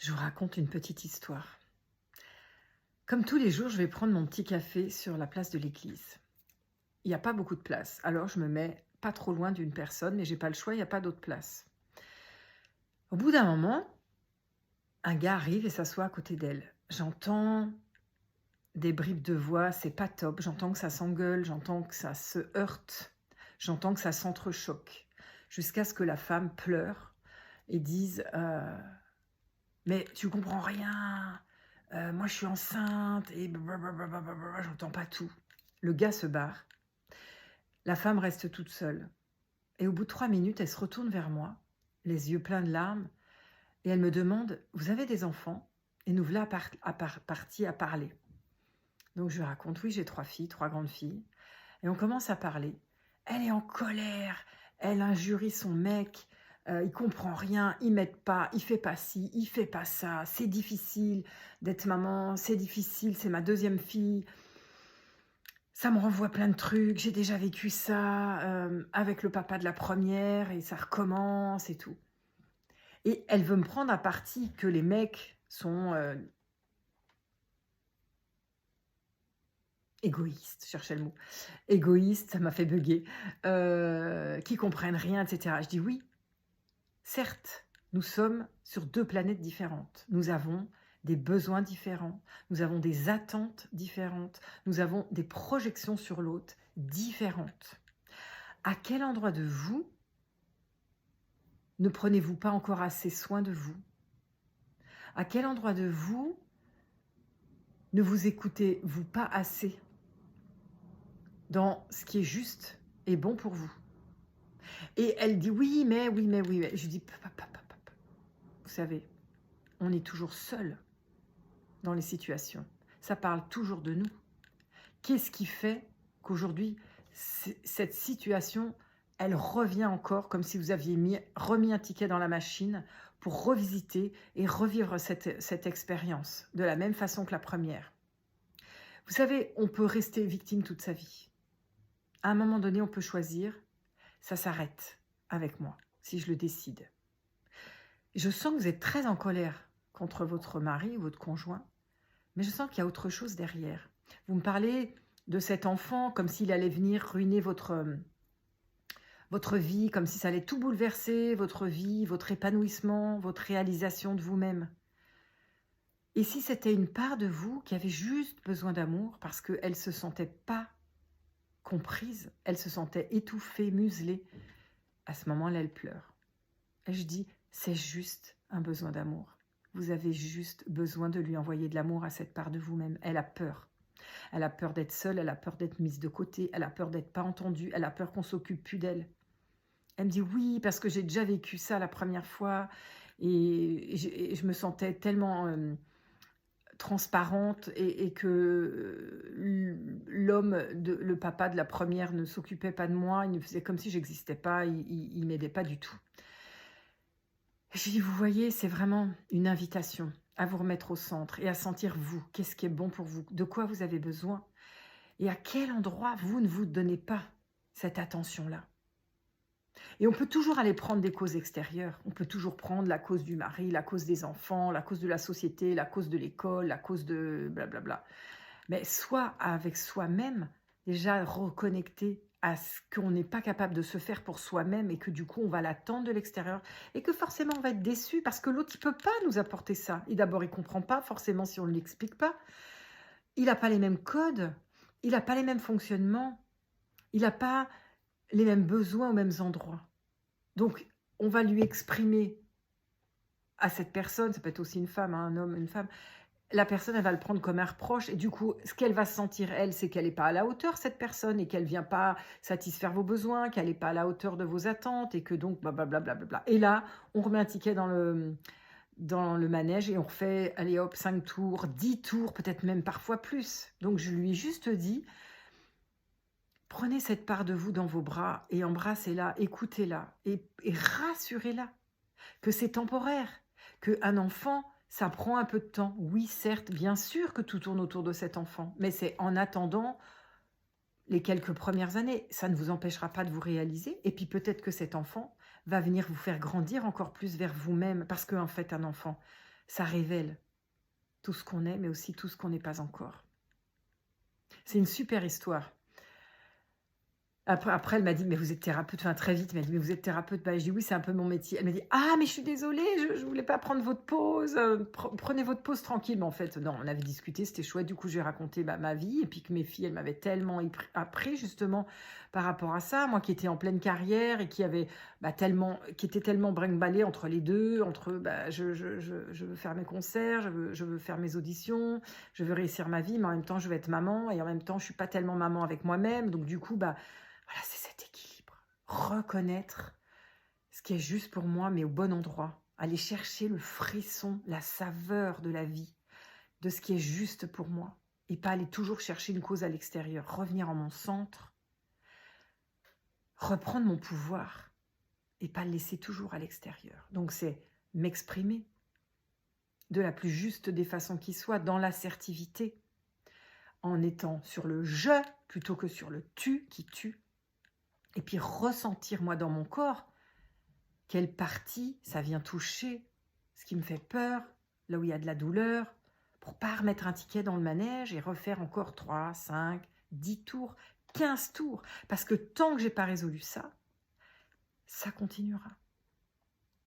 Je vous raconte une petite histoire. Comme tous les jours, je vais prendre mon petit café sur la place de l'église. Il n'y a pas beaucoup de place, alors je me mets pas trop loin d'une personne, mais j'ai pas le choix, il n'y a pas d'autre place. Au bout d'un moment, un gars arrive et s'assoit à côté d'elle. J'entends des bribes de voix, c'est pas top, j'entends que ça s'engueule, j'entends que ça se heurte, j'entends que ça s'entrechoque, jusqu'à ce que la femme pleure et dise mais tu comprends rien, moi je suis enceinte et blablabla, j'entends pas tout. Le gars se barre, la femme reste toute seule et au bout de 3 minutes, elle se retourne vers moi, les yeux pleins de larmes et elle me demande: «Vous avez des enfants?» Et nous voilà partis à parler. Donc je lui raconte: «Oui, j'ai 3 filles, 3 grandes filles» et on commence à parler. Elle est en colère, elle injurie son mec, il comprend rien, il m'aide pas, il fait pas ci, il fait pas ça, c'est difficile d'être maman, c'est difficile, c'est ma deuxième fille, ça me renvoie plein de trucs, j'ai déjà vécu ça, avec le papa de la première et ça recommence et tout. Et elle veut me prendre à partie que les mecs sont, égoïstes, je cherchais le mot, égoïstes, ça m'a fait bugger, qui comprennent rien et cetera. Je dis: «Oui, certes, nous sommes sur 2 planètes différentes. Nous avons des besoins différents, nous avons des attentes différentes, nous avons des projections sur l'autre différentes. À quel endroit de vous ne prenez-vous pas encore assez soin de vous? À quel endroit de vous ne vous écoutez-vous pas assez dans ce qui est juste et bon pour vous?» Et elle dit: «Oui, mais, oui, mais, oui, mais». Je dis: «Pa pa pa pa pa pa. Vous savez, on est toujours seul dans les situations. Ça parle toujours de nous. Qu'est-ce qui fait qu'aujourd'hui, cette situation, elle revient encore comme si vous aviez remis un ticket dans la machine pour revisiter et revivre cette expérience de la même façon que la première? Vous savez, on peut rester victime toute sa vie. À un moment donné, on peut choisir, ça s'arrête avec moi, si je le décide. Je sens que vous êtes très en colère contre votre mari ou votre conjoint, mais je sens qu'il y a autre chose derrière. Vous me parlez de cet enfant comme s'il allait venir ruiner votre vie, comme si ça allait tout bouleverser, votre vie, votre épanouissement, votre réalisation de vous-même. Et si c'était une part de vous qui avait juste besoin d'amour parce qu'elle ne se sentait pas comprise, elle se sentait étouffée, muselée, à ce moment-là, elle pleure. Et je dis, c'est juste un besoin d'amour. Vous avez juste besoin de lui envoyer de l'amour à cette part de vous-même. Elle a peur. Elle a peur d'être seule, elle a peur d'être mise de côté, elle a peur d'être pas entendue, elle a peur qu'on s'occupe plus d'elle. Elle me dit: «Oui, parce que j'ai déjà vécu ça la première fois et je me sentais tellement, transparente et que, le papa de la première ne s'occupait pas de moi, il ne faisait comme si j'existais pas, il m'aidait pas du tout». Je lui dis: «Vous voyez, c'est vraiment une invitation à vous remettre au centre et à sentir vous, qu'est-ce qui est bon pour vous, de quoi vous avez besoin et à quel endroit vous ne vous donnez pas cette attention-là». Et on peut toujours aller prendre des causes extérieures. On peut toujours prendre la cause du mari, la cause des enfants, la cause de la société, la cause de l'école, la cause de blablabla. Mais soit avec soi-même, déjà reconnecter à ce qu'on n'est pas capable de se faire pour soi-même et que du coup on va l'attendre de l'extérieur et que forcément on va être déçu parce que l'autre il peut pas nous apporter ça. Et d'abord il comprend pas forcément si on ne l'explique pas. Il n'a pas les mêmes codes, il n'a pas les mêmes fonctionnements, il n'a pas les mêmes besoins aux mêmes endroits. Donc, on va lui exprimer à cette personne, ça peut être aussi une femme, hein, un homme, une femme, la personne, elle va le prendre comme un reproche et du coup, ce qu'elle va sentir, elle, c'est qu'elle n'est pas à la hauteur, cette personne, et qu'elle vient pas satisfaire vos besoins, qu'elle n'est pas à la hauteur de vos attentes et que donc blablabla, blablabla. Et là, on remet un ticket dans le manège et on refait, allez hop, 5 tours, 10 tours, peut-être même parfois plus. Donc, je lui ai juste dit: «Prenez cette part de vous dans vos bras et embrassez-la, écoutez-la et rassurez-la que c'est temporaire, qu'un enfant, ça prend un peu de temps. Oui, certes, bien sûr que tout tourne autour de cet enfant, mais c'est en attendant les quelques premières années. Ça ne vous empêchera pas de vous réaliser et puis peut-être que cet enfant va venir vous faire grandir encore plus vers vous-même parce qu'en fait, un enfant, Ça révèle tout ce qu'on est, mais aussi tout ce qu'on n'est pas encore. C'est une super histoire. Après, elle m'a dit: «Mais vous êtes thérapeute?» Enfin, très vite, elle m'a dit: «Mais vous êtes thérapeute?» Bah, je dis: «Oui, c'est un peu mon métier». Elle m'a dit: «Ah, mais je suis désolée, je voulais pas prendre votre pause, prenez votre pause tranquille». Mais en fait, non, on avait discuté, c'était chouette. Du coup, j'ai raconté, bah, ma vie et puis que mes filles, elles m'avaient tellement appris justement par rapport à ça. Moi qui étais en pleine carrière et qui avait, bah, qui était tellement brinque-ballée entre les 2, entre, bah, je veux faire mes concerts, je veux faire mes auditions, je veux réussir ma vie, mais en même temps, je veux être maman et en même temps, je suis pas tellement maman avec moi-même. Donc du coup, bah, voilà, c'est cet équilibre. Reconnaître ce qui est juste pour moi, mais au bon endroit. Aller chercher le frisson, la saveur de la vie, de ce qui est juste pour moi. Et pas aller toujours chercher une cause à l'extérieur. Revenir en mon centre, reprendre mon pouvoir et pas le laisser toujours à l'extérieur. Donc c'est m'exprimer de la plus juste des façons qui soient, dans l'assertivité, en étant sur le je plutôt que sur le tu qui tue. Et puis ressentir moi dans mon corps quelle partie ça vient toucher, ce qui me fait peur, là où il y a de la douleur, pour pas remettre un ticket dans le manège et refaire encore 3, 5, 10 tours, 15 tours. Parce que tant que j'ai pas résolu ça, ça continuera.